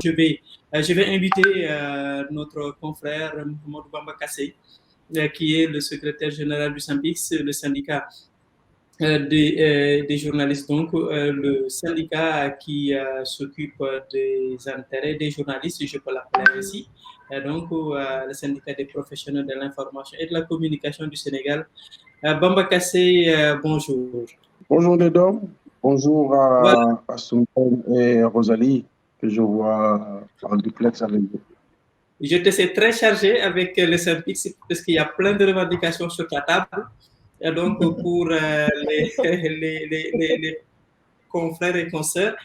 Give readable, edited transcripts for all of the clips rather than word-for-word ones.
je vais inviter notre confrère Mohamed Bamba Kassé, qui est le secrétaire général du SYNPICS, le syndicat des journalistes. Donc, le syndicat qui s'occupe des intérêts des journalistes, si je peux l'appeler ainsi. Donc, le syndicat des professionnels de l'information et de la communication du Sénégal. Bamba Kassé, bonjour. Bonjour les dames, bonjour Voilà. à Soumane et Rosalie, que je vois en duplex avec vous. Je te sais très chargé avec le SYNPICS parce qu'il y a plein de revendications sur ta table. Et donc, pour les confrères et consoeurs.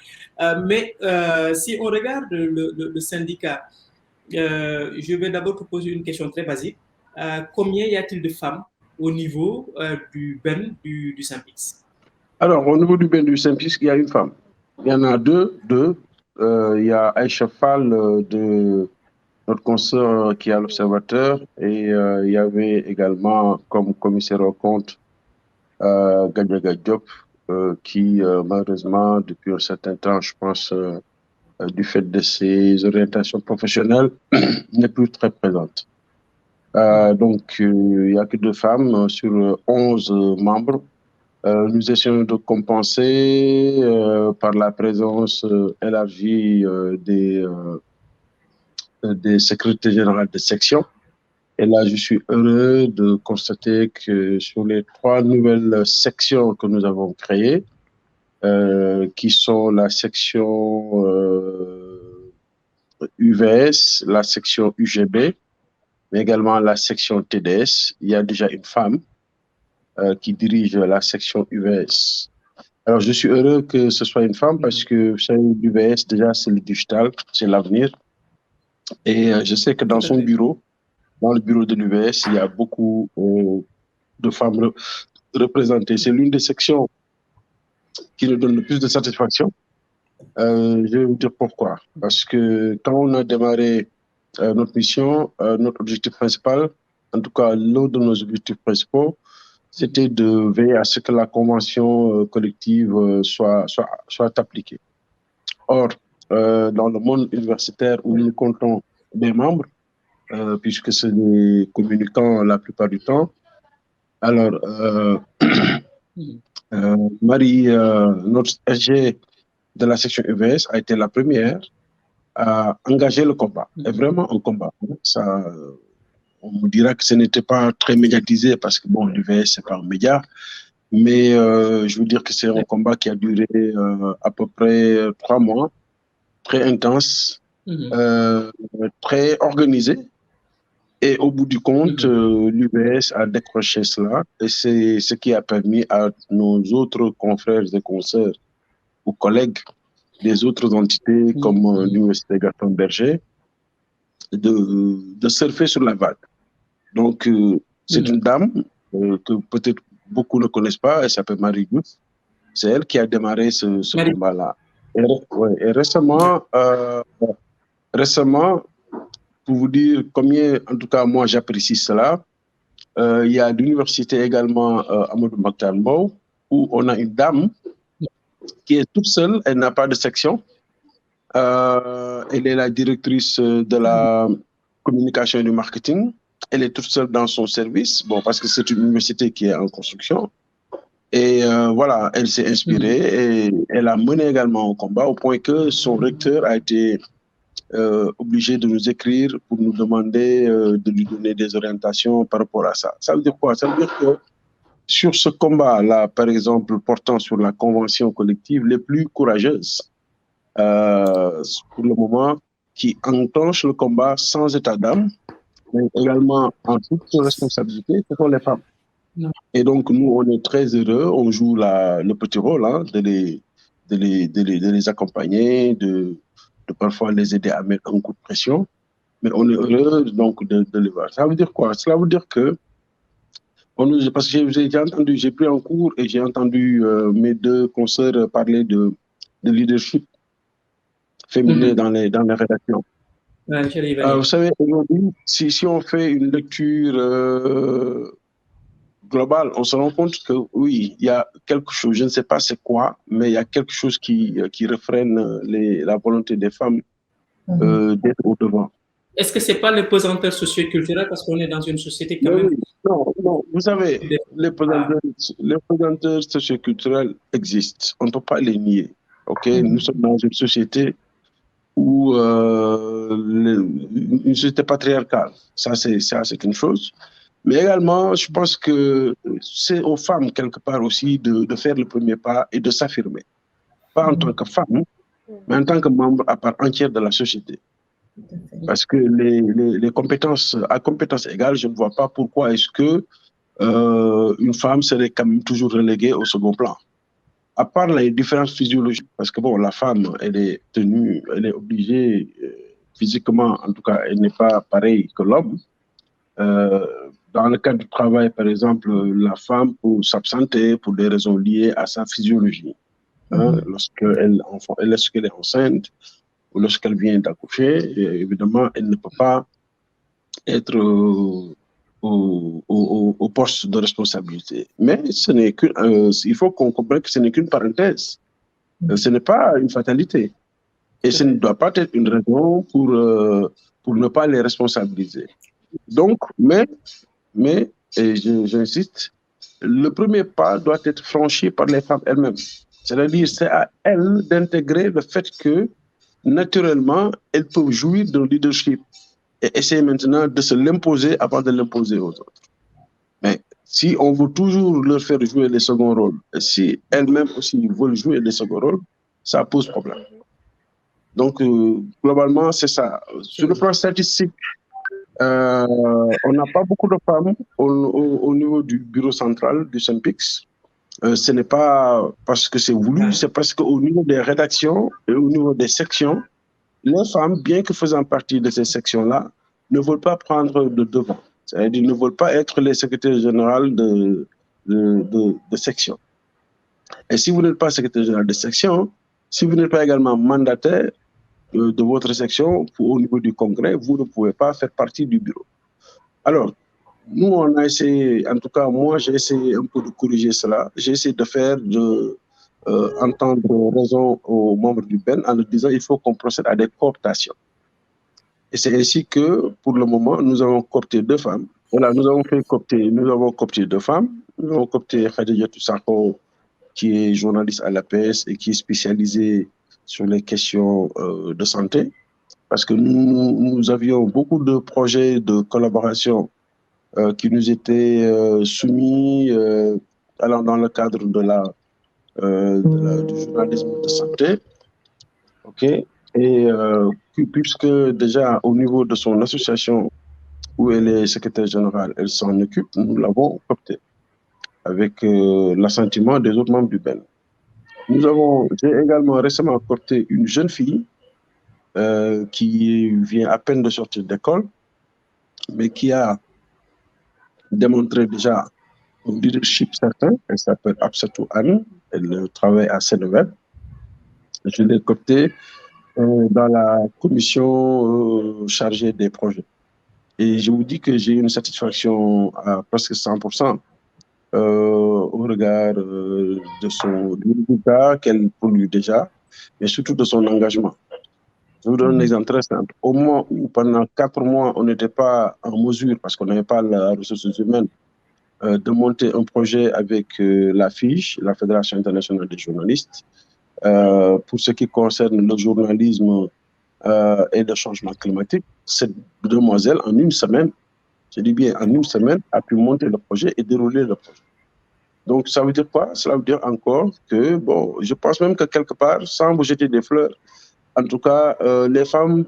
Mais si on regarde le syndicat, je vais d'abord te poser une question très basique. Combien y a-t-il de femmes au niveau du BEN du SYNPICS? Alors, au niveau du BEN du SYNPICS, il y a une femme. Il y en a deux. Il y a Aïcha Fall de notre consoeur qui est à l'Observateur, et il y avait également comme commissaire aux comptes Gadiaga Diop, qui malheureusement, depuis un certain temps, je pense, du fait de ses orientations professionnelles, n'est plus très présente. Donc, il n'y a que deux femmes sur 11 membres. Nous essayons de compenser par la présence élargie des secrétaires généraux de section. Et là, je suis heureux de constater que sur les 3 nouvelles sections que nous avons créées, qui sont la section UVS, la section UGB, mais également la section TDS, il y a déjà une femme qui dirige la section UVS. Alors, je suis heureux que ce soit une femme parce que l'UVS, déjà, c'est le digital, c'est l'avenir. Et je sais que dans son bureau, dans le bureau de l'UVS, il y a beaucoup de femmes représentées. C'est l'une des sections qui nous donne le plus de satisfaction. Je vais vous dire pourquoi. Parce que quand on a démarré notre mission, notre objectif principal, en tout cas l'un de nos objectifs principaux, c'était de veiller à ce que la convention collective soit appliquée. Or, dans le monde universitaire où nous comptons des membres, puisque c'est des communicants la plupart du temps, alors Marie, notre SG de la section UVS, a été la première à engager le combat. Et vraiment un combat. Ça, on me dira que ce n'était pas très médiatisé parce que bon, l'UVS, c'est pas un média. Mais je veux dire que c'est un combat qui a duré à peu près 3 mois, très intense, très organisé. Et au bout du compte, l'UVS a décroché cela. Et c'est ce qui a permis à nos autres confrères et consoeurs ou collègues des autres entités comme l'Université Gaston Berger de surfer sur la vague. Donc, c'est une dame que peut-être beaucoup ne connaissent pas, elle s'appelle Marie Goutte. C'est elle qui a démarré ce combat-là. Et récemment, pour vous dire combien, en tout cas, moi, j'apprécie cela, il y a l'université également Amadou Mahtar Mbow, où on a une dame qui est toute seule, elle n'a pas de section. Elle est la directrice de la communication et du marketing. Elle est toute seule dans son service, bon, parce que c'est une université qui est en construction. Et voilà, elle s'est inspirée et elle a mené également un combat au point que son recteur a été obligé de nous écrire pour nous demander de lui donner des orientations par rapport à ça. Ça veut dire quoi? Ça veut dire que sur ce combat-là, par exemple, portant sur la convention collective, les plus courageuses, pour le moment, qui enclenchent le combat sans état d'âme, mais également en toute responsabilité, ce sont les femmes. Et donc, nous, on est très heureux, on joue le petit rôle hein, de les accompagner, de parfois les aider à mettre un coup de pression, mais on est heureux donc de les voir. Ça veut dire quoi? Cela veut dire que, parce que j'ai pris un cours et j'ai entendu mes deux consoeurs parler de leadership féminin dans les rédactions. Vous savez, aujourd'hui, si on fait une lecture globale, on se rend compte que oui, il y a quelque chose, je ne sais pas c'est quoi, mais il y a quelque chose qui refrène la volonté des femmes d'être au devant. Est-ce que ce n'est pas le pesanteur socioculturel parce qu'on est dans une société quand même? Oui, non, vous savez, les pesanteurs socioculturels existent. On ne peut pas les nier. Ok, nous sommes dans une société où une société patriarcale, ça c'est une chose. Mais également, je pense que c'est aux femmes quelque part aussi de faire le premier pas et de s'affirmer. Pas en tant que femme, mais en tant que membre à part entière de la société. Parce que les compétences, à compétences égales, je ne vois pas pourquoi est-ce que une femme serait quand même toujours reléguée au second plan. À part les différences physiologiques, parce que bon, la femme, elle est tenue, elle est obligée, physiquement, en tout cas, elle n'est pas pareille que l'homme. Dans le cadre du travail, par exemple, la femme, pour s'absenter pour des raisons liées à sa physiologie, lorsqu'elle est enceinte, ou lorsqu'elle vient d'accoucher, évidemment, elle ne peut pas être au poste de responsabilité. Mais il faut qu'on comprenne que ce n'est qu'une parenthèse. Ce n'est pas une fatalité. Et ce ne doit pas être une raison pour ne pas les responsabiliser. Donc, mais j'insiste, le premier pas doit être franchi par les femmes elles-mêmes. C'est-à-dire, c'est à elles d'intégrer le fait que naturellement, elles peuvent jouir d'un leadership et essayer maintenant de se l'imposer avant de l'imposer aux autres. Mais si on veut toujours leur faire jouer les seconds rôles, et si elles-mêmes aussi veulent jouer les seconds rôles, ça pose problème. Donc, globalement, c'est ça. Sur le plan statistique, on n'a pas beaucoup de femmes au niveau du bureau central du SYNPICS. Ce n'est pas parce que c'est voulu, c'est parce qu'au niveau des rédactions et au niveau des sections, les femmes, bien que faisant partie de ces sections-là, ne veulent pas prendre de devant. C'est-à-dire ne veulent pas être les secrétaires généraux de section. Et si vous n'êtes pas secrétaire général de section, si vous n'êtes pas également mandataire de votre section au niveau du congrès, vous ne pouvez pas faire partie du bureau. Alors, nous, on a essayé, en tout cas, moi, j'ai essayé un peu de corriger cela. J'ai essayé de faire entendre raison aux membres du BEN en leur disant qu'il faut qu'on procède à des cooptations. Et c'est ainsi que, pour le moment, nous avons coopté 2 femmes. Voilà, nous avons coopté 2 femmes. Nous avons coopté Khadija Toussako, qui est journaliste à l'APS et qui est spécialisée sur les questions de santé. Parce que nous avions beaucoup de projets de collaboration qui nous étaient soumis allant dans le cadre du journalisme de santé. OK. Et puisque déjà au niveau de son association où elle est secrétaire générale, elle s'en occupe, nous l'avons coopté avec l'assentiment des autres membres du BEN. J'ai également récemment coopté une jeune fille qui vient à peine de sortir d'école, mais qui a démontré déjà un leadership certain. Elle s'appelle Absatou Anne, elle travaille à Sénégal. Je l'ai cooptée dans la commission chargée des projets. Et je vous dis que j'ai une satisfaction à presque 100% au regard du résultat qu'elle produit déjà, mais surtout de son engagement. Je vous donne un exemple très simple. Au moment où, pendant 4 mois, on n'était pas en mesure, parce qu'on n'avait pas la ressource humaine, de monter un projet avec la FIJ, la Fédération internationale des journalistes, pour ce qui concerne le journalisme et le changement climatique, cette demoiselle, en une semaine, je dis bien en une semaine, a pu monter le projet et dérouler le projet. Donc, ça veut dire quoi? Cela veut dire encore que, bon, je pense même que quelque part, sans vous jeter des fleurs, en tout cas, les femmes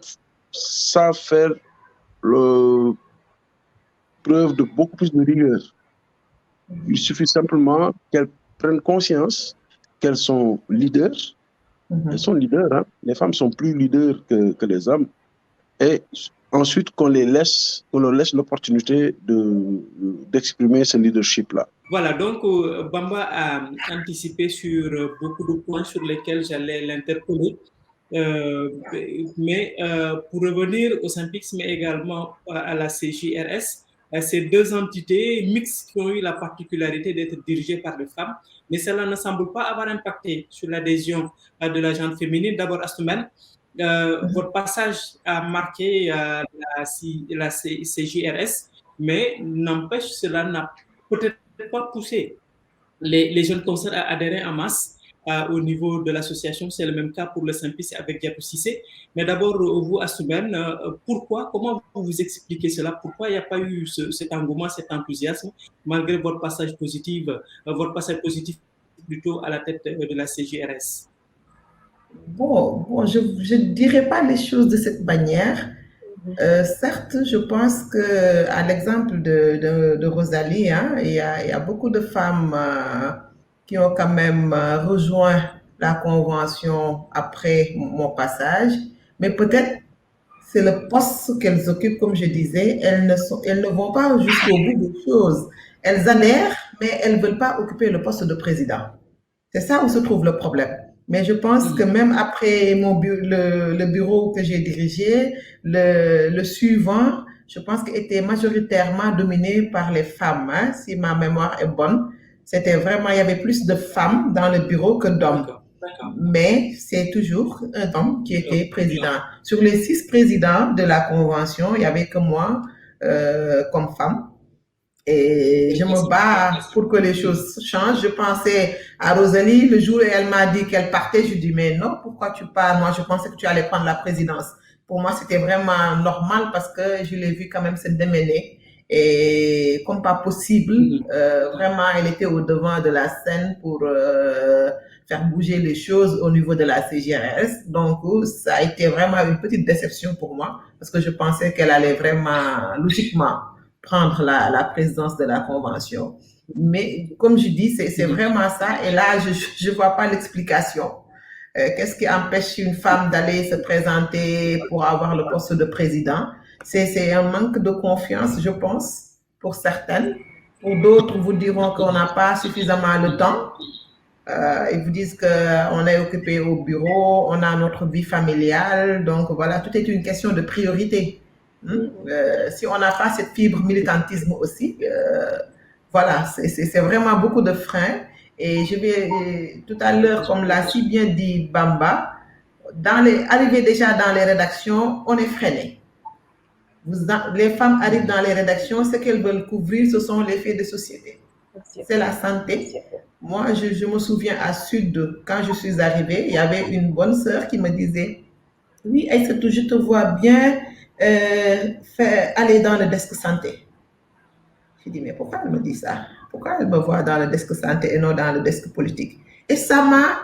savent faire preuve de beaucoup plus de rigueur. Il suffit simplement qu'elles prennent conscience qu'elles sont leaders. Elles sont leaders, hein. Les femmes sont plus leaders que les hommes. Et ensuite, qu'on leur laisse l'opportunité d'exprimer ce leadership-là. Voilà, donc Bamba a anticipé sur beaucoup de points sur lesquels j'allais l'interpeller. Mais pour revenir au SYNPICS, mais également à la CJRS, ces 2 entités mixtes qui ont eu la particularité d'être dirigées par des femmes, mais cela ne semble pas avoir impacté sur l'adhésion de la gente féminine. D'abord, Astoumen, votre passage a marqué la CJRS, mais n'empêche, cela n'a peut-être pas poussé les jeunes concerts à adhérer en masse au niveau de l'association. C'est le même cas pour le Saint-Pice avec Diatou Cissé. Mais d'abord, vous, Assouben, comment vous expliquez cela? Pourquoi il n'y a pas eu cet engouement, cet enthousiasme, malgré votre passage positif plutôt à la tête de la CJRS? Bon, je ne dirais pas les choses de cette manière. Certes, je pense que à l'exemple de Rosalie, hein, il y a beaucoup de femmes qui ont quand même rejoint la convention après mon passage, mais peut-être c'est le poste qu'elles occupent, comme je disais, elles ne vont pas jusqu'au bout des choses. Elles adhèrent, mais elles ne veulent pas occuper le poste de président. C'est ça où se trouve le problème. Mais je pense que même après le bureau que j'ai dirigé, le suivant, je pense qu'il était majoritairement dominé par les femmes. Hein, si ma mémoire est bonne, c'était vraiment, il y avait plus de femmes dans le bureau que d'hommes. Mais c'est toujours un homme qui était président. Sur les 6 présidents de la convention, il n'y avait que moi comme femme. Et je me bats pour que les choses changent. Je pensais à Rosalie, le jour où elle m'a dit qu'elle partait, je dis mais non, pourquoi tu pars? Moi, je pensais que tu allais prendre la présidence. Pour moi, c'était vraiment normal parce que je l'ai vu quand même se démêler. Et comme pas possible, vraiment, elle était au devant de la scène pour faire bouger les choses au niveau de la CJRS. Donc, ça a été vraiment une petite déception pour moi parce que je pensais qu'elle allait vraiment, logiquement, prendre la présidence de la convention. Mais comme je dis, c'est vraiment ça. Et là, je ne vois pas l'explication. Qu'est-ce qui empêche une femme d'aller se présenter pour avoir le poste de président? C'est un manque de confiance, je pense, pour certaines. Pour d'autres, vous diront qu'on n'a pas suffisamment le temps. Ils vous disent qu'on est occupé au bureau, on a notre vie familiale. Donc voilà, tout est une question de priorité. Si on n'a pas cette fibre militantisme aussi, voilà, c'est vraiment beaucoup de freins. Et je vais tout à l'heure, comme l'a si bien dit Bamba, arriver déjà dans les rédactions, on est freiné. Les femmes arrivent dans les rédactions, ce qu'elles veulent couvrir, ce sont les faits de société. C'est la santé. Moi, je me souviens à Sud, quand je suis arrivée, il y avait une bonne sœur qui me disait, oui, Aïssatou, je te vois bien aller dans le desk santé. Je dis, mais pourquoi elle me dit ça? Pourquoi elle me voit dans le desk santé et non dans le desk politique? Et ça m'a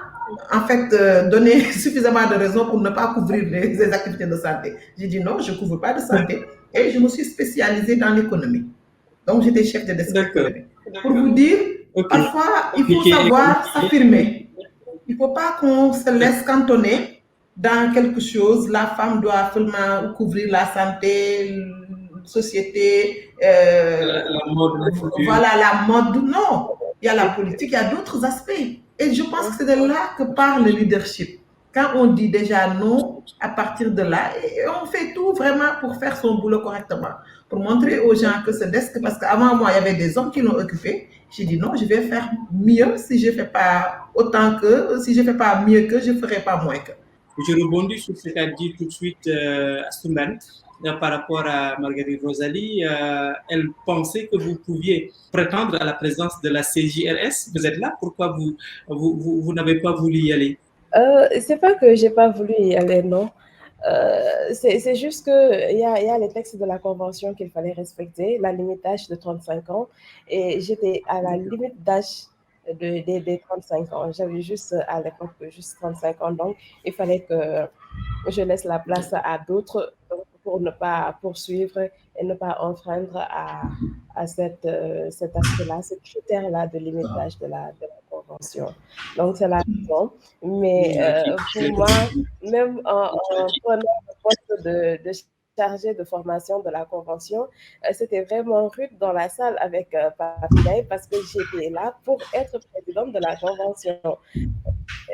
en fait donné suffisamment de raisons pour ne pas couvrir les activités de santé. J'ai dit non, je ne couvre pas de santé et je me suis spécialisée dans l'économie. Donc j'étais chef de desk économique. Pour vous dire, parfois il faut savoir s'affirmer. Il ne faut pas qu'on se laisse cantonner dans quelque chose. La femme doit seulement couvrir la santé, société, voilà, la mode. Non, il y a la politique, il y a d'autres aspects. Et je pense que c'est de là que part le leadership. Quand on dit déjà non, à partir de là, et on fait tout vraiment pour faire son boulot correctement. Pour montrer aux gens que ce desk, parce qu'avant moi, il y avait des hommes qui l'ont occupé. J'ai dit non, je vais faire mieux si je ne fais pas autant que, si je ne fais pas mieux que, je ne ferai pas moins que. Je rebondis sur ce qu'a dit tout de suite Assouben par rapport à Marguerite Rosalie. Elle pensait que vous pouviez prétendre à la présidence de la CJRS. Vous êtes là, pourquoi vous n'avez pas voulu y aller? C'est pas que j'ai pas voulu y aller, non. C'est juste qu'il y a les textes de la convention qu'il fallait respecter, la limite d'âge de 35 ans, et j'étais à la limite d'âge des 35 ans. J'avais juste à l'époque juste 35 ans, donc il fallait que je laisse la place à d'autres pour ne pas poursuivre et ne pas enfreindre à cet aspect-là, ce critère-là de limite d'âge de la convention. Donc, c'est la raison. Mais pour moi, même en prenant le poste de chargé de formation de la convention, c'était vraiment rude dans la salle avec Papi parce que j'étais là pour être présidente de la convention.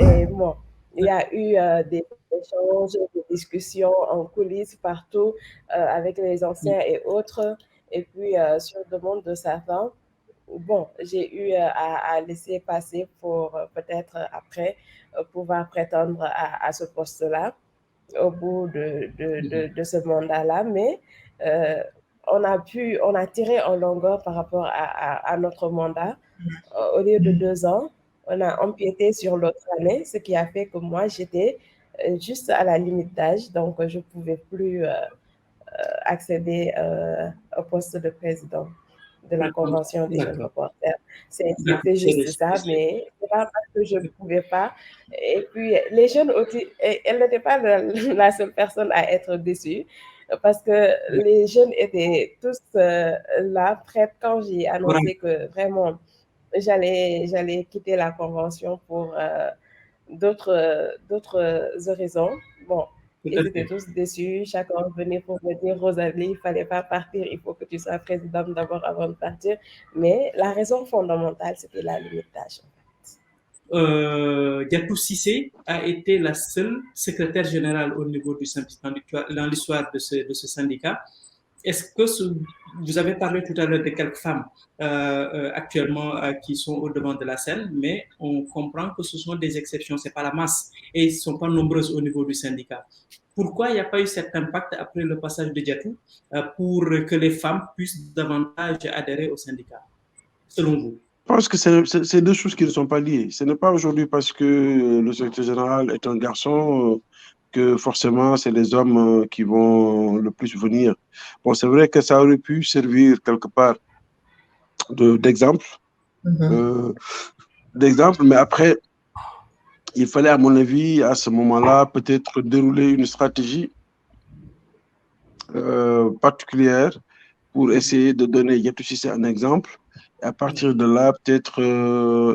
Et bon, il y a eu des échanges, des discussions en coulisses partout avec les anciens et autres. Et puis, sur demande de certains, bon, j'ai eu à laisser passer pour peut-être après pouvoir prétendre à ce poste-là. au bout de ce mandat-là, mais on a tiré en longueur par rapport à notre mandat. Au lieu de 2 ans, on a empiété sur l'autre année, ce qui a fait que moi, j'étais juste à la limite d'âge, donc je ne pouvais plus accéder au poste de président de la Convention des jeunes reporters. C'est juste ça, mais c'est pas parce que je ne pouvais pas. Et puis, les jeunes aussi, elle n'était pas la seule personne à être déçue, parce que les jeunes étaient tous là, prêts, quand j'ai annoncé que vraiment, j'allais quitter la Convention pour d'autres raisons. Bon, ils étaient tous déçus. Chacun venait pour me dire, Rosalie, il ne fallait pas partir, il faut que tu sois présidente d'abord avant de partir. Mais la raison fondamentale, c'était la limite d'âge. Diatou Cissé a été la seule secrétaire générale au niveau du syndicat dans l'histoire de ce syndicat. Est-ce que vous avez parlé tout à l'heure de quelques femmes actuellement qui sont au devant de la scène, mais on comprend que ce sont des exceptions, c'est pas la masse, et ils ne sont pas nombreuses au niveau du syndicat. Pourquoi il n'y a pas eu cet impact après le passage de Diatou pour que les femmes puissent davantage adhérer au syndicat, selon vous? Je pense que c'est deux choses qui ne sont pas liées. Ce n'est pas aujourd'hui parce que le secrétaire général est un garçon que forcément c'est les hommes qui vont le plus venir. Bon, c'est vrai que ça aurait pu servir quelque part d'exemple, mais après, il fallait, à mon avis, à ce moment-là, peut-être dérouler une stratégie particulière pour essayer de donner Diatou Cissé un exemple. À partir de là, peut-être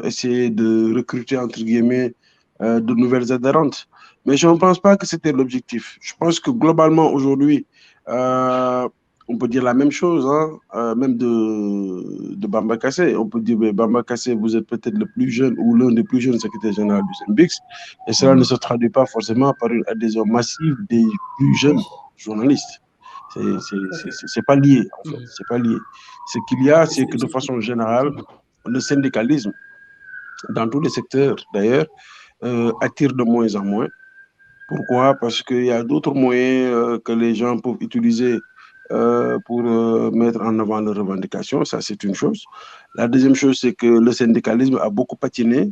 essayer de recruter, entre guillemets, de nouvelles adhérentes. Mais je ne pense pas que c'était l'objectif. Je pense que globalement, aujourd'hui, on peut dire la même chose, hein, même de Bamba Kassé. On peut dire, Bamba Kassé, vous êtes peut-être le plus jeune ou l'un des plus jeunes secrétaires généraux du SYNBICS. Et cela ne se traduit pas forcément par une adhésion massive des plus jeunes journalistes. C'est pas lié, en fait. C'est pas lié. Ce qu'il y a, c'est que de façon générale, le syndicalisme, dans tous les secteurs d'ailleurs, attire de moins en moins. Pourquoi? Parce qu'il y a d'autres moyens que les gens peuvent utiliser pour mettre en avant leurs revendications. Ça, c'est une chose. La deuxième chose, c'est que le syndicalisme a beaucoup patiné,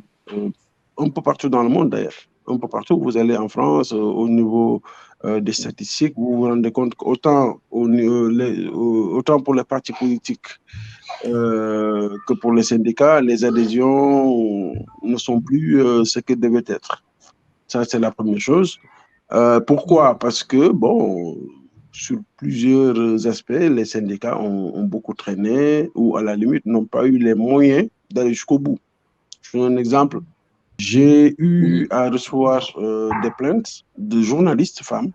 un peu partout dans le monde d'ailleurs. Un peu partout. Vous allez en France, au niveau des statistiques, vous vous rendez compte qu'autant autant pour les partis politiques que pour les syndicats, les adhésions ne sont plus ce qu'elles devaient être. Ça, c'est la première chose. Pourquoi? Parce que, bon, sur plusieurs aspects, les syndicats ont beaucoup traîné ou, à la limite, n'ont pas eu les moyens d'aller jusqu'au bout. Je donne un exemple. J'ai eu à recevoir des plaintes de journalistes femmes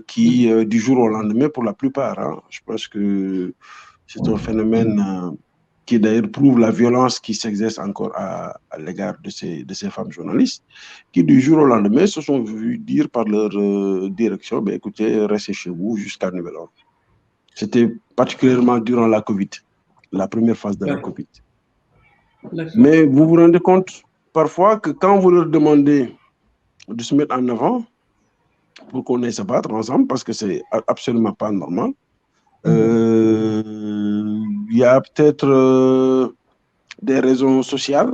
qui, du jour au lendemain, pour la plupart, hein, je pense que c'est un phénomène qui d'ailleurs prouve la violence qui s'exerce encore à l'égard de ces femmes journalistes, qui du jour au lendemain se sont vues dire par leur direction, ben, écoutez, restez chez vous jusqu'à nouvel ordre. C'était particulièrement durant la Covid, la première phase de la Covid. Mais vous vous rendez compte parfois que quand vous leur demandez de se mettre en avant pour qu'on aille se battre ensemble, parce que c'est absolument pas normal, il y a peut-être des raisons sociales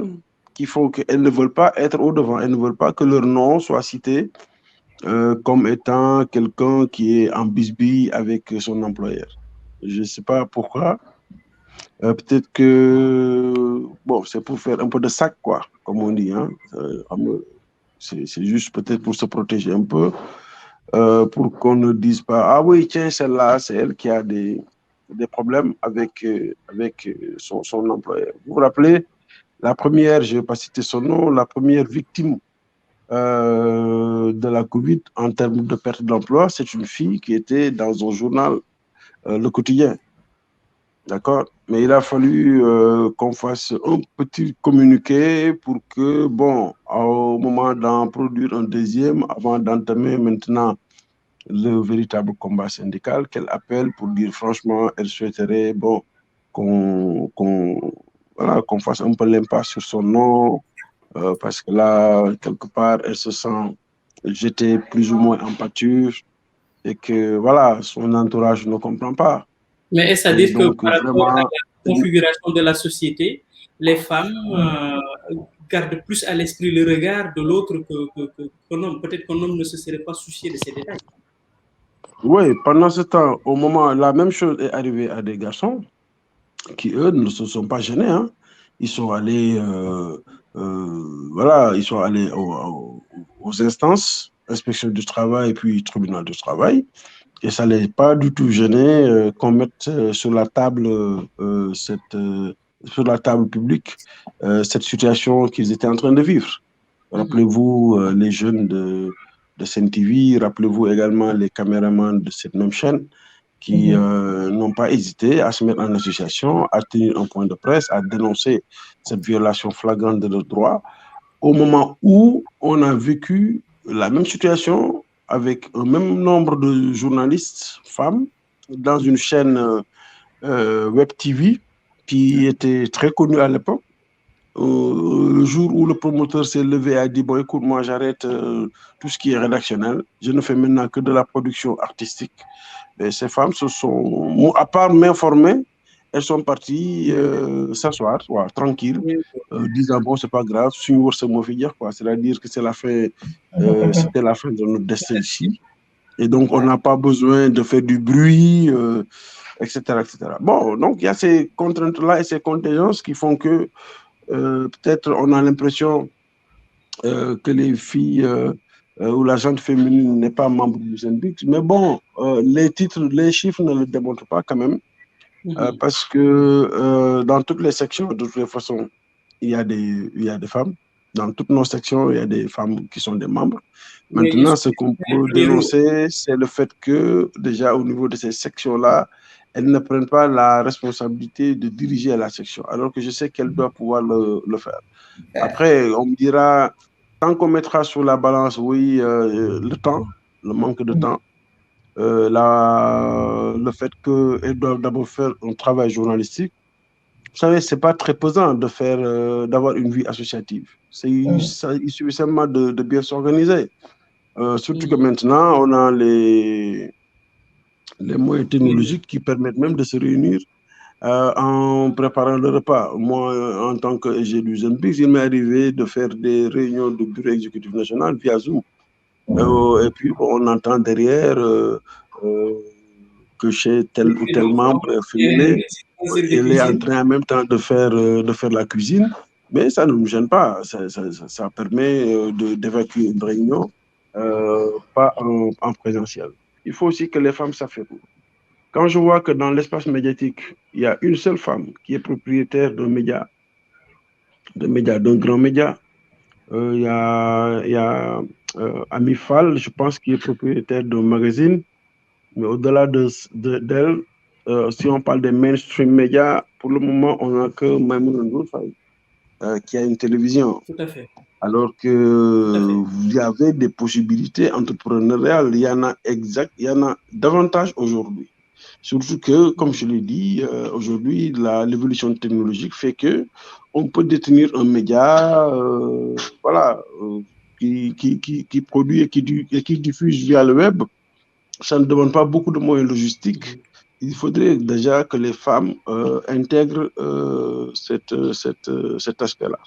qui font qu'elles ne veulent pas être au devant, elles ne veulent pas que leur nom soit cité comme étant quelqu'un qui est en bisbille avec son employeur. Je ne sais pas pourquoi. Peut-être que, bon, c'est pour faire un peu de sac, quoi, comme on dit. Hein. C'est juste peut-être pour se protéger un peu, pour qu'on ne dise pas, ah oui, tiens, celle-là, c'est elle qui a des problèmes avec son employeur. Vous vous rappelez, la première, je ne vais pas citer son nom, la première victime de la Covid en termes de perte d'emploi, c'est une fille qui était dans un journal, Le Quotidien. D'accord? Mais il a fallu qu'on fasse un petit communiqué pour que, bon, au moment d'en produire un deuxième, avant d'entamer maintenant le véritable combat syndical, qu'elle appelle pour dire franchement, elle souhaiterait, bon, qu'on fasse un peu l'impasse sur son nom, parce que là, quelque part, elle se sent j'étais plus ou moins en pâture et que voilà, son entourage ne comprend pas. Mais est-ce à Et dire que donc, par rapport à vraiment, la configuration de la société, les femmes gardent plus à l'esprit le regard de l'autre qu'un homme? Peut-être qu'un homme ne se serait pas soucié de ces détails. oui, pendant ce temps, au moment, la même chose est arrivée à des garçons qui, eux, ne se sont pas gênés, hein. Ils sont allés, voilà, ils sont allés aux instances, inspection du travail et puis tribunal du travail. Et ça ne les a pas du tout gêné qu'on mette sur la table, sur la table publique cette situation qu'ils étaient en train de vivre. Rappelez-vous les jeunes de CNTV, rappelez-vous également les caméramans de cette même chaîne qui n'ont pas hésité à se mettre en association, à tenir un point de presse, à dénoncer cette violation flagrante de leurs droits, au moment où on a vécu la même situation avec un même nombre de journalistes femmes dans une chaîne Web TV qui était très connue à l'époque. Le jour où le promoteur s'est levé et a dit, bon, écoute, moi, j'arrête tout ce qui est rédactionnel. Je ne fais maintenant que de la production artistique. Et ces femmes se sont, à part m'informer, elles sont parties s'asseoir, tranquille, disant, bon, c'est pas grave, c'est-à-dire que c'est la fin, c'était la fin de notre destin ici. Et donc, on n'a pas besoin de faire du bruit, etc., etc. Bon, donc, il y a ces contraintes-là et ces contingences qui font que peut-être on a l'impression que les filles ou la gente féminine n'est pas membre du Zenbix. Mais bon, les titres, les chiffres ne le démontrent pas quand même. Parce que dans toutes les sections, de toute façon, il y a des femmes. Dans toutes nos sections, il y a des femmes qui sont des membres. Maintenant, ce qu'on peut dénoncer, c'est le fait que déjà au niveau de ces sections-là, elles ne prennent pas la responsabilité de diriger la section, alors que je sais qu'elles doivent pouvoir le faire. Après, on me dira, tant qu'on mettra sur la balance, oui, le temps, le manque de temps, le fait qu'elles doivent d'abord faire un travail journalistique. Vous savez, ce n'est pas très pesant d'avoir une vie associative. Il suffit seulement de bien s'organiser. Surtout que maintenant, on a les moyens technologiques qui permettent même de se réunir en préparant le repas. Moi, en tant que j'ai du Zenbix, il m'est arrivé de faire des réunions de bureau exécutif national via Zoom. Et puis, on entend derrière que chez tel ou tel membre féminin, il est en train en même temps de faire la cuisine, mais ça ne nous gêne pas. Ça permet d'évacuer une réunion, pas en présentiel. Il faut aussi que les femmes s'affirment. Quand je vois que dans l'espace médiatique, il y a une seule femme qui est propriétaire d'un média, d'un grand média, il y a Ami Fall, je pense, qui est propriétaire d'un magazine. Mais au-delà d'elle, si on parle des mainstream médias, pour le moment, on n'a que Maïmouna Ndour Faye, qui a une télévision. Tout à fait. Alors qu'il y avait des possibilités entrepreneuriales, il y en a davantage aujourd'hui. Surtout que, comme je l'ai dit, aujourd'hui, l'évolution technologique fait que on peut détenir un média, qui produit et qui diffuse via le web. Ça ne demande pas beaucoup de moyens logistiques. Il faudrait déjà que les femmes intègrent cet aspect-là.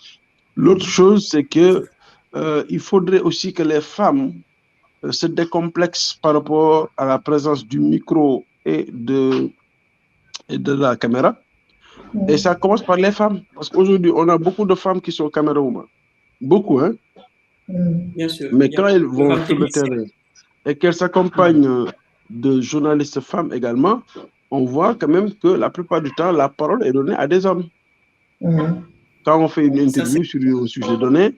L'autre chose, c'est que il faudrait aussi que les femmes se décomplexent par rapport à la présence du micro et de la caméra. Et ça commence par les femmes. Parce qu'aujourd'hui, on a beaucoup de femmes qui sont camérawomen. Beaucoup, hein? Bien sûr. Mais quand elles vont sur le terrain et qu'elles s'accompagnent de journalistes femmes également, on voit quand même que la plupart du temps, la parole est donnée à des hommes. Quand on fait une interview sur un sujet donné,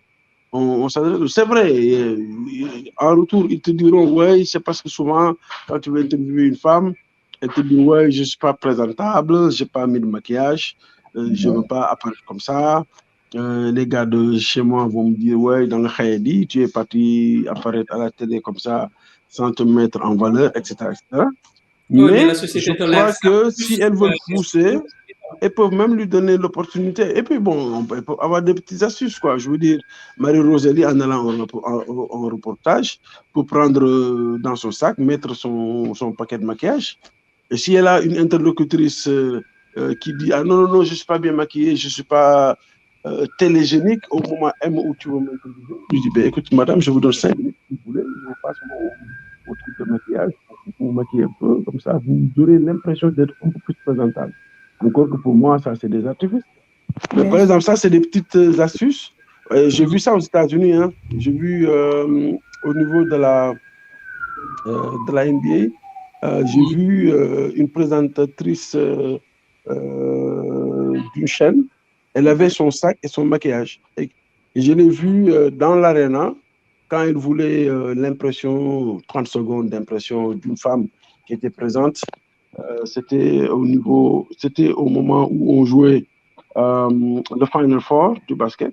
c'est vrai, en retour, ils te diront, ouais, c'est parce que souvent, quand tu veux interviewer une femme, elle te dit, ouais, je ne suis pas présentable, je n'ai pas mis de maquillage, je ne veux pas apparaître comme ça. Les gars de chez moi vont me dire, ouais, dans le Khayedi, tu es parti apparaître à la télé comme ça, sans te mettre en valeur, etc. etc. Mais je crois que si elles veulent pousser, elles peuvent même lui donner l'opportunité. Et puis bon, on peut avoir des petites astuces, quoi. Je veux dire, Marie-Rosalie, en allant en reportage, pour prendre dans son sac, mettre son paquet de maquillage. Et si elle a une interlocutrice qui dit « Ah non, non, non, je ne suis pas bien maquillée, je ne suis pas télégénique au moment M où tu veux m'interviewer. » Je dis « Écoute, madame, je vous donne 5 minutes si vous voulez, je vous passe mon truc de maquillage, vous maquillez un peu, comme ça, vous aurez l'impression d'être un peu plus présentable. » Encore que pour moi, ça, c'est des artifices. Mais par exemple, ça, c'est des petites astuces. J'ai vu ça aux États-Unis. Hein. J'ai vu au niveau de la NBA, j'ai vu une présentatrice d'une chaîne. Elle avait son sac et son maquillage. Et je l'ai vu dans l'aréna quand elle voulait l'impression, 30 secondes d'impression d'une femme qui était présente. C'était au moment où on jouait le Final Four du basket.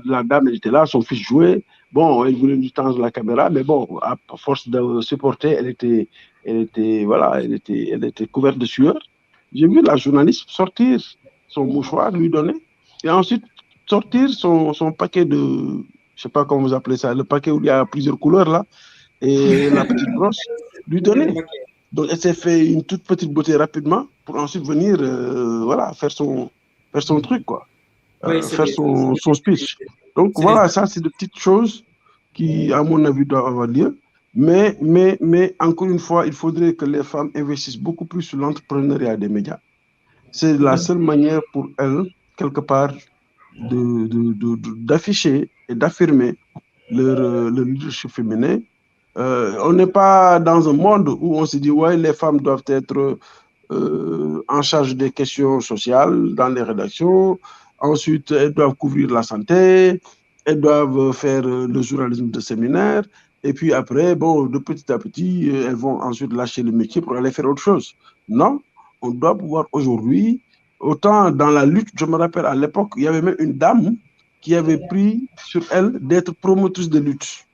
La dame, elle était là, son fils jouait. Bon, elle voulait du temps de la caméra, mais bon, à force de supporter, elle était couverte de sueur. J'ai vu la journaliste sortir son mouchoir, lui donner, et ensuite sortir son paquet de, je ne sais pas comment vous appelez ça, le paquet où il y a plusieurs couleurs là, et la petite brosse, lui donner. Donc, elle s'est fait une toute petite beauté rapidement pour ensuite venir faire son truc, quoi. Faire son speech. Donc, voilà, ça, c'est de petites choses qui, à mon avis, doivent avoir lieu. Mais, encore une fois, il faudrait que les femmes investissent beaucoup plus sur l'entrepreneuriat des médias. C'est la seule manière pour elles, quelque part, d'afficher et d'affirmer leur leadership féminin. On n'est pas dans un monde où on se dit, ouais, les femmes doivent être en charge des questions sociales dans les rédactions. Ensuite, elles doivent couvrir la santé. Elles doivent faire le journalisme de séminaire. Et puis après, bon, de petit à petit, elles vont ensuite lâcher le métier pour aller faire autre chose. Non, on doit pouvoir aujourd'hui, autant dans la lutte, je me rappelle à l'époque, il y avait même une dame qui avait pris sur elle d'être promotrice de lutte.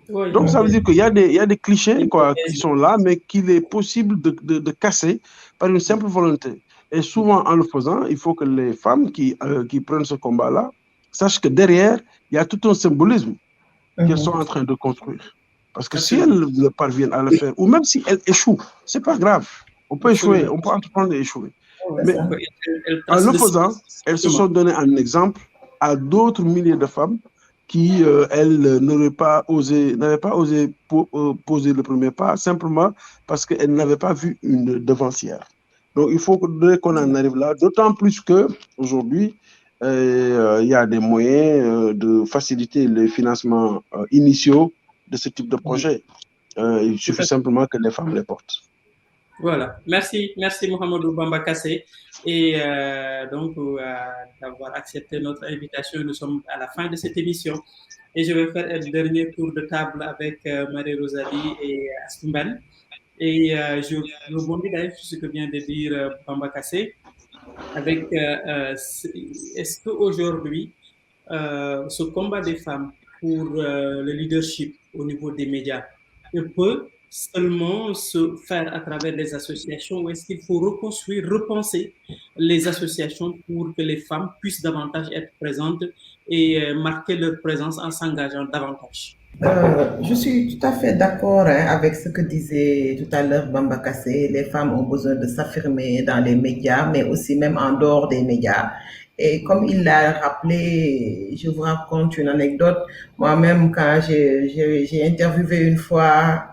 Oui, donc, ça veut dire qu'il y a des clichés quoi, qui sont là, mais qu'il est possible de casser par une simple volonté. Et souvent, en le faisant, il faut que les femmes qui prennent ce combat-là sachent que derrière, il y a tout un symbolisme qu'elles sont en train de construire. Parce que si elles parviennent à le faire, ou même si elles échouent, ce n'est pas grave. On peut échouer, on peut entreprendre et échouer. Mais en le faisant, elles se sont donné un exemple à d'autres milliers de femmes qui, elles, n'avaient pas osé poser le premier pas, simplement parce qu'elles n'avaient pas vu une devancière. Donc, il faut qu'on en arrive là, d'autant plus qu'aujourd'hui, il y a des moyens de faciliter les financements initiaux de ce type de projet. Il suffit simplement que les femmes les portent. Voilà, merci Mohamedou Bamba Kassé et donc d'avoir accepté notre invitation. Nous sommes à la fin de cette émission et je vais faire un dernier tour de table avec Marie-Rosalie et Astumban. Et je rebondis d'ailleurs sur ce que vient de dire Bamba Kassé avec est-ce qu'aujourd'hui ce combat des femmes pour le leadership au niveau des médias peut seulement se faire à travers les associations ou est-ce qu'il faut reconstruire, repenser les associations pour que les femmes puissent davantage être présentes et marquer leur présence en s'engageant davantage? Je suis tout à fait d'accord avec ce que disait tout à l'heure Bamba Kassé. Les femmes ont besoin de s'affirmer dans les médias, mais aussi même en dehors des médias. Et comme il l'a rappelé, je vous raconte une anecdote. Moi-même, quand j'ai interviewé une fois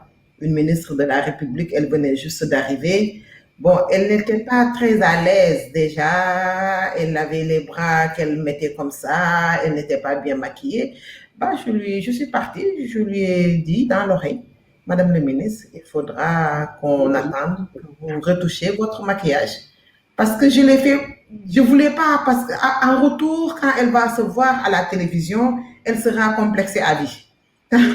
une ministre de la République, elle venait juste d'arriver. Bon, elle n'était pas très à l'aise déjà. Elle avait les bras qu'elle mettait comme ça. Elle n'était pas bien maquillée. Bah, je suis partie, je lui ai dit dans l'oreille, Madame la ministre, il faudra qu'on attende pour vous retoucher votre maquillage. Parce que je l'ai fait, je voulais pas, parce qu'en retour, quand elle va se voir à la télévision, elle sera complexée à vie.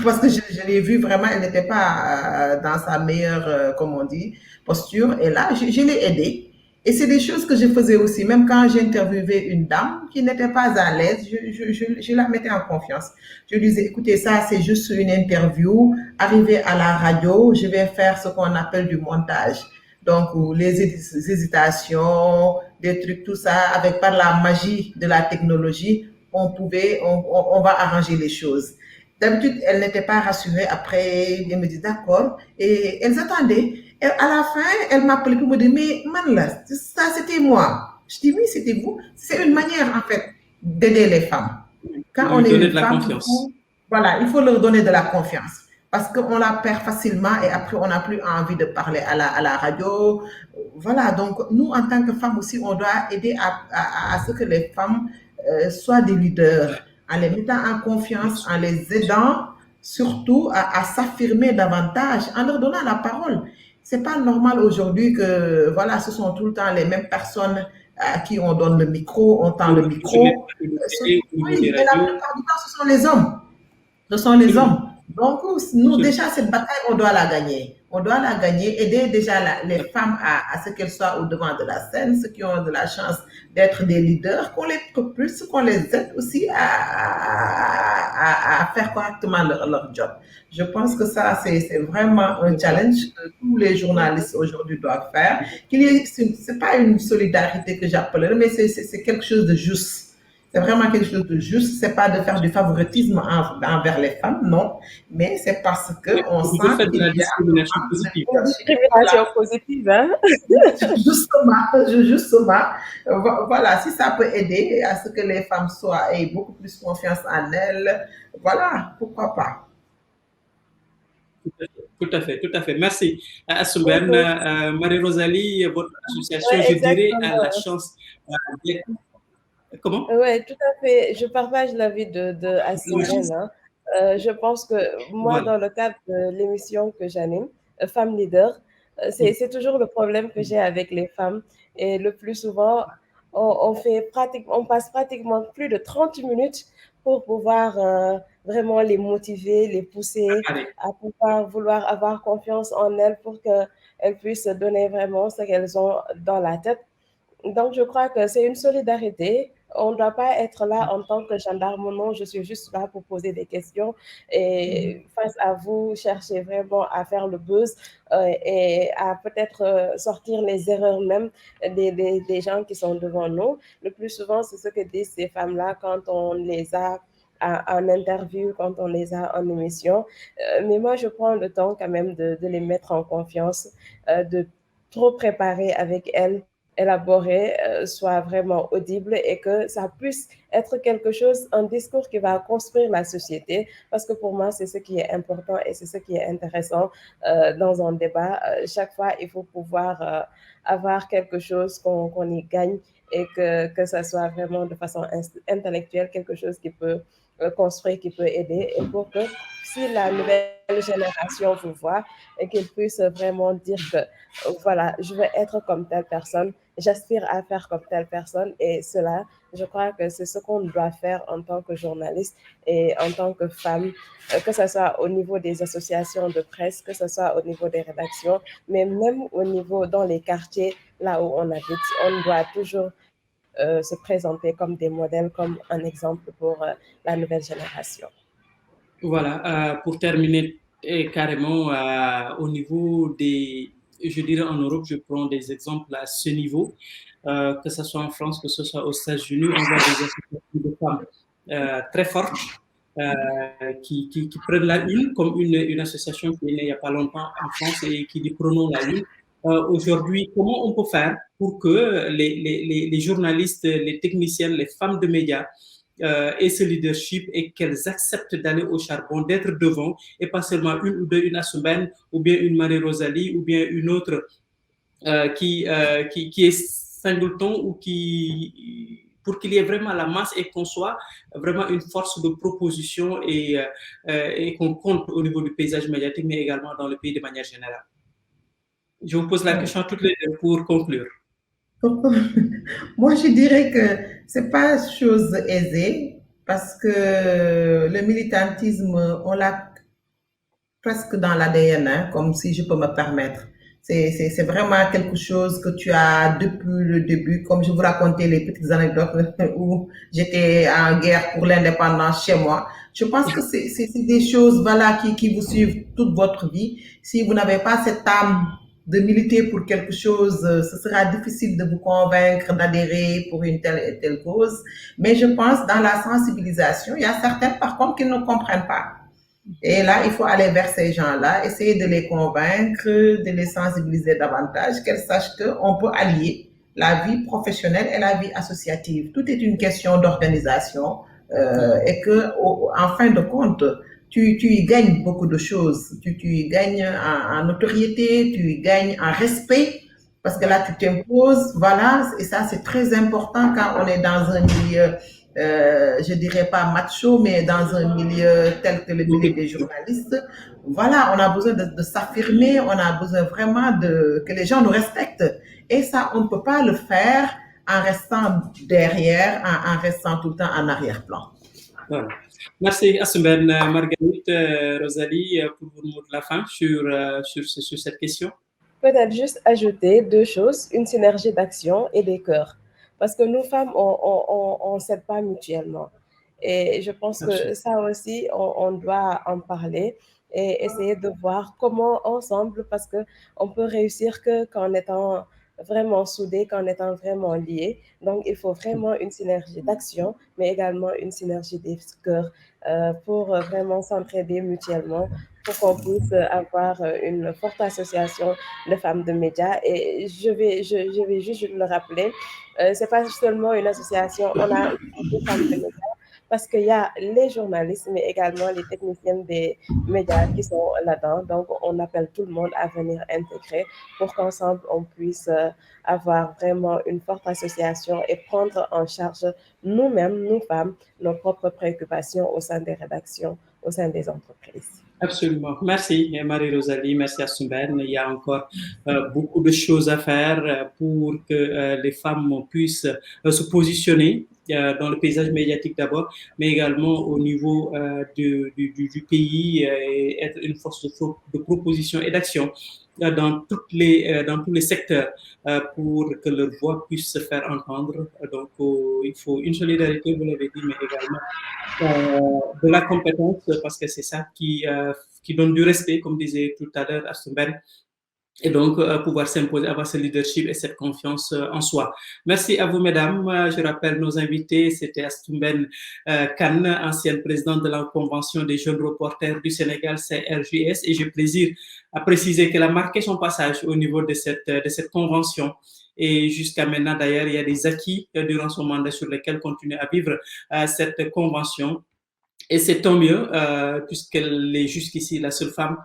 Parce que je l'ai vue vraiment, elle n'était pas dans sa meilleure, comme on dit, posture. Et là, je l'ai aidée. Et c'est des choses que je faisais aussi, même quand j'interviewais une dame qui n'était pas à l'aise, je la mettais en confiance. Je lui disais, écoutez, ça c'est juste une interview, arrivé à la radio, je vais faire ce qu'on appelle du montage. Donc, les hésitations, des trucs, tout ça, avec par la magie de la technologie, on va arranger les choses. D'habitude, elles n'étaient pas rassurées. Après, elles me disent d'accord. Et elles attendaient. Et à la fin, elles m'appelaient pour me dire, mais man là, ça c'était moi. Je dis, oui, c'était vous. C'est une manière, en fait, d'aider les femmes. Quand on est une femme, voilà, il faut leur donner de la confiance. Parce qu'on la perd facilement et après, on n'a plus envie de parler à la radio. Voilà, donc nous, en tant que femmes aussi, on doit aider à ce que les femmes soient des leaders, en les mettant en confiance, en les aidant surtout à s'affirmer davantage, en leur donnant la parole. C'est pas normal aujourd'hui que, voilà, ce sont tout le temps les mêmes personnes à qui on donne le micro, on tend le micro. Oui, et la plupart du temps, ce sont les hommes. Ce sont les hommes. Donc, nous, déjà, cette bataille, on doit la gagner. On doit la gagner, aider déjà les femmes à ce qu'elles soient au devant de la scène, ceux qui ont de la chance d'être des leaders, qu'on les propulse, qu'on les aide aussi à faire correctement leur job. Je pense que ça, c'est vraiment un challenge que tous les journalistes aujourd'hui doivent faire. C'est pas une solidarité que j'appellerais, mais c'est quelque chose de juste. C'est vraiment quelque chose de juste. C'est pas de faire du favoritisme envers les femmes, non. Mais c'est parce que on sent qu'il y a discrimination positive. Une discrimination positive, hein? Justement, voilà, si ça peut aider à ce que les femmes aient beaucoup plus confiance en elles, voilà, pourquoi pas. Tout à fait. Merci. Assoumben, Marie-Rosalie, votre association, je dirais, a la chance d'être. Comment? Oui, tout à fait. Je partage l'avis de Assoumben. Hein. Je pense que moi, dans le cadre de l'émission que j'anime, Femmes Leaders, c'est toujours le problème que j'ai avec les femmes. Et le plus souvent, on passe pratiquement plus de 30 minutes pour pouvoir vraiment les motiver, les pousser à pouvoir vouloir avoir confiance en elles pour qu'elles puissent donner vraiment ce qu'elles ont dans la tête. Donc, je crois que c'est une solidarité. On ne doit pas être là en tant que gendarme, non, je suis juste là pour poser des questions et face à vous, chercher vraiment à faire le buzz et à peut-être sortir les erreurs même des gens qui sont devant nous. Le plus souvent, c'est ce que disent ces femmes-là quand on les a en interview, quand on les a en émission. Mais moi, je prends le temps quand même de les mettre en confiance, de trop préparer avec elles, élaboré, soit vraiment audible et que ça puisse être quelque chose, un discours qui va construire la société, parce que pour moi, c'est ce qui est important et c'est ce qui est intéressant dans un débat. Chaque fois, il faut pouvoir avoir quelque chose qu'on y gagne et que ça soit vraiment de façon intellectuelle, quelque chose qui peut construire, qui peut aider et pour que si la nouvelle génération vous voit et qu'ils puissent vraiment dire que voilà, je veux être comme telle personne, j'aspire à faire comme telle personne et cela, je crois que c'est ce qu'on doit faire en tant que journaliste et en tant que femme, que ce soit au niveau des associations de presse, que ce soit au niveau des rédactions, mais même au niveau dans les quartiers, là où on habite, on doit toujours se présenter comme des modèles, comme un exemple pour la nouvelle génération. Voilà, pour terminer carrément au niveau des, je dirais en Europe, je prends des exemples à ce niveau, que ce soit en France, que ce soit aux États-Unis, on voit des associations de femmes très fortes qui prennent la une, comme une association qui est née il n'y a pas longtemps en France et qui dit prenons la une. Aujourd'hui, comment on peut faire pour que les journalistes, les techniciens, les femmes de médias et ce leadership et qu'elles acceptent d'aller au charbon, d'être devant et pas seulement une ou deux, une Assoumben ou bien une Marie-Rosalie ou bien une autre qui est singleton ou qui pour qu'il y ait vraiment la masse et qu'on soit vraiment une force de proposition et qu'on compte au niveau du paysage médiatique mais également dans le pays de manière générale. Je vous pose la question toutes les deux pour conclure. Moi, je dirais que c'est pas chose aisée parce que le militantisme, on l'a presque dans l'ADN, hein, comme si je peux me permettre. C'est vraiment quelque chose que tu as depuis le début, comme je vous racontais les petites anecdotes où j'étais en guerre pour l'indépendance chez moi. Je pense que c'est des choses voilà, qui vous suivent toute votre vie. Si vous n'avez pas cette âme de militer pour quelque chose, ce sera difficile de vous convaincre d'adhérer pour une telle et telle cause. Mais je pense dans la sensibilisation, il y a certaines par contre qui ne comprennent pas. Et là, il faut aller vers ces gens-là, essayer de les convaincre, de les sensibiliser davantage, qu'elles sachent qu'on peut allier la vie professionnelle et la vie associative. Tout est une question d'organisation et que, en fin de compte, tu y gagnes beaucoup de choses. Tu y gagnes en notoriété, tu y gagnes en respect, parce que là, tu t'imposes, voilà, et ça, c'est très important quand on est dans un milieu, je dirais pas macho, mais dans un milieu tel que le milieu des journalistes. Voilà, on a besoin de s'affirmer, on a besoin vraiment que les gens nous respectent. Et ça, on ne peut pas le faire en restant derrière, en restant tout le temps en arrière-plan. Voilà. Merci Assoumben. Marguerite, Rosalie, pour vos mots de la fin sur cette question. Peut-être juste ajouter deux choses, une synergie d'action et des cœurs. Parce que nous, femmes, on ne s'aide pas mutuellement. Et je pense que ça aussi, on doit en parler et essayer de voir comment ensemble, parce qu'on peut réussir qu'en étant vraiment soudés, qu'en étant vraiment liés. Donc, il faut vraiment une synergie d'action, mais également une synergie des cœurs pour vraiment s'entraider mutuellement, pour qu'on puisse avoir une forte association de femmes de médias. Et je vais juste le rappeler, c'est pas seulement une association, on a des femmes de médias, parce qu'il y a les journalistes, mais également les techniciens des médias qui sont là-dedans. Donc, on appelle tout le monde à venir intégrer pour qu'ensemble, on puisse avoir vraiment une forte association et prendre en charge nous-mêmes, nous femmes, nos propres préoccupations au sein des rédactions, au sein des entreprises. Absolument. Merci Marie-Rosalie, merci Assoumben. Il y a encore beaucoup de choses à faire pour que les femmes puissent se positionner dans le paysage médiatique d'abord, mais également au niveau du pays et être une force de proposition et d'action dans tous les secteurs pour que leur voix puisse se faire entendre. Donc, il faut une solidarité, vous l'avez dit, mais également de la compétence, parce que c'est ça qui donne du respect, comme disait tout à l'heure Assoumben, et donc pouvoir s'imposer, avoir ce leadership et cette confiance en soi. Merci à vous, mesdames. Je rappelle nos invités, c'était Assoumben Kane, ancienne présidente de la Convention des jeunes reporters du Sénégal, CRJS, et j'ai plaisir à préciser qu'elle a marqué son passage au niveau de cette convention. Et jusqu'à maintenant, d'ailleurs, il y a des acquis durant son mandat sur lesquels continue à vivre cette convention. Et c'est tant mieux, puisqu'elle est jusqu'ici la seule femme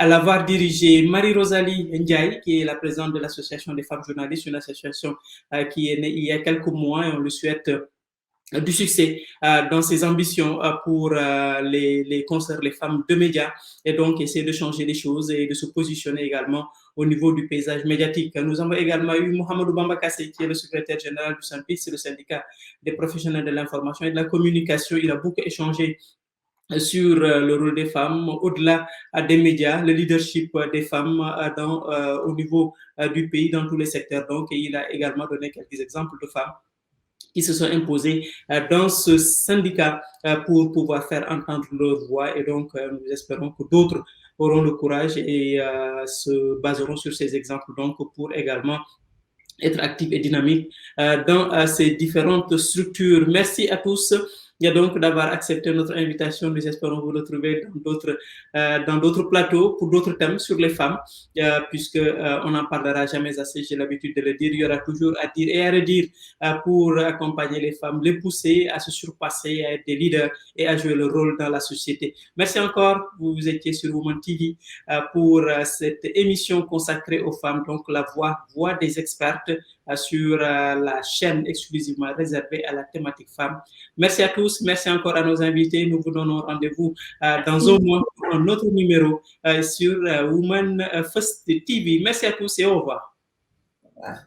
à l'avoir dirigée. Marie-Rosalie Ndiaye, qui est la présidente de l'Association des femmes journalistes, une association qui est née il y a quelques mois, et on lui souhaite du succès dans ses ambitions pour les femmes de médias, et donc essayer de changer les choses et de se positionner également au niveau du paysage médiatique. Nous avons également eu Mohamedou Bamba Kassé, qui est le secrétaire général du SYNPICS, c'est le syndicat des professionnels de l'information et de la communication. Il a beaucoup échangé sur le rôle des femmes au-delà des médias, le leadership des femmes au niveau du pays dans tous les secteurs. Donc, il a également donné quelques exemples de femmes qui se sont imposées dans ce syndicat pour pouvoir faire entendre leur voix. Et donc, nous espérons que d'autres auront le courage et se baseront sur ces exemples, donc pour également être actifs et dynamiques dans ces différentes structures. Merci à tous. Il y a donc d'avoir accepté notre invitation. Nous espérons vous retrouver dans d'autres plateaux pour d'autres thèmes sur les femmes, puisque on n'en parlera jamais assez. J'ai l'habitude de le dire. Il y aura toujours à dire et à redire pour accompagner les femmes, les pousser à se surpasser, à être des leaders et à jouer leur rôle dans la société. Merci encore. Vous étiez sur Women TV pour cette émission consacrée aux femmes, donc la voix des expertes sur la chaîne exclusivement réservée à la thématique femmes. Merci à tous, merci encore à nos invités. Nous vous donnons rendez-vous dans un mois pour un autre numéro sur Women First TV. Merci à tous et au revoir. Au revoir.